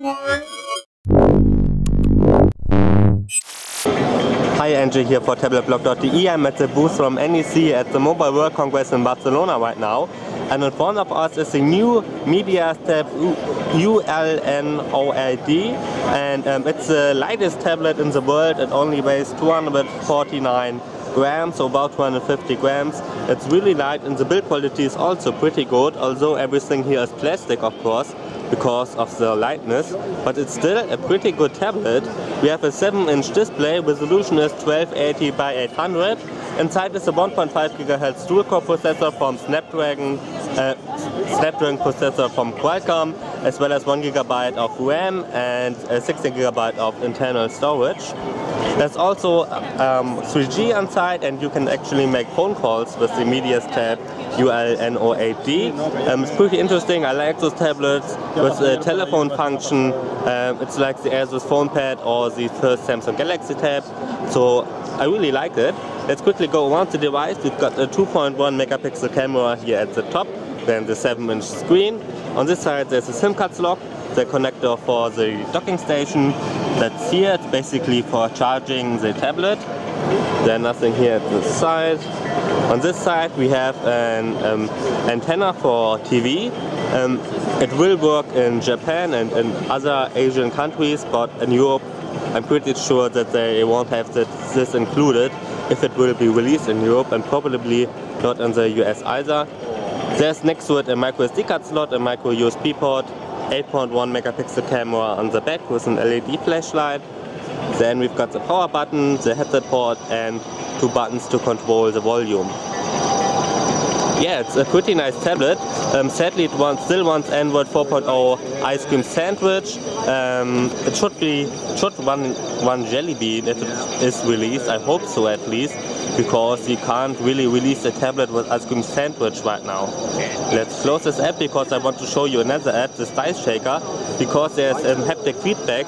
Hi, Angie here for tabletblog.de. I'm at the booth from NEC at the Mobile World Congress in Barcelona right now. And in front of us is a new MediaStab ULNOLD, and it's the lightest tablet in the world. It only weighs 249 grams, so about 250 grams. It's really light, and the build quality is also pretty good, although everything here is plastic, of course, because of the lightness, but it's still a pretty good tablet. We have a 7-inch display, resolution is 1280 by 800. Inside is a 1.5 GHz dual-core processor from Snapdragon processor from Qualcomm, as well as 1 GB of RAM and 16 GB of internal storage. There's also 3G inside, and you can actually make phone calls with the MediaStab ULNOLD. It's pretty interesting. I like those tablets with a telephone function. It's like the Asus PhonePad or the first Samsung Galaxy Tab, so I really like it. Let's quickly go around the device. We've got a 2.1 megapixel camera here at the top, then the 7-inch screen. On this side there's a SIM card slot, the connector for the docking station. That's here. It's basically for charging the tablet. There's nothing here at the side. On this side we have an antenna for TV. It will work in Japan and in other Asian countries, but in Europe I'm pretty sure that they won't have this included if it will be released in Europe, and probably not in the US either. There's next to it a micro SD card slot, a micro USB port, 8.1 megapixel camera on the back with an LED flashlight. Then we've got the power button, the headset port, and 2 buttons to control the volume. Yeah, it's a pretty nice tablet. Sadly, it still wants Android 4.0 Ice Cream Sandwich. It should run Jelly Bean if it is released. I hope so, at least, because you can't really release a tablet with Ice Cream Sandwich right now. Let's close this app because I want to show you another app, this Dice Shaker, because there's haptic feedback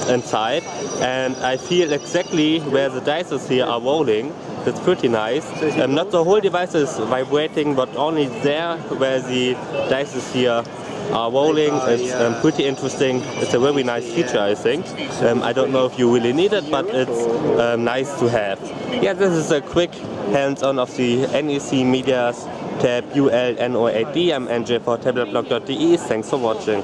inside, and I feel exactly where the dice here are rolling. That's pretty nice. Not the whole device is vibrating, but only there where the dice here are rolling. It's pretty interesting. It's a very nice feature, I think. I don't know if you really need it, but it's nice to have. Yeah, this is a quick hands-on of the NEC MediaStab ULNOLD. I'm NJ for tabletblog.de. Thanks for watching.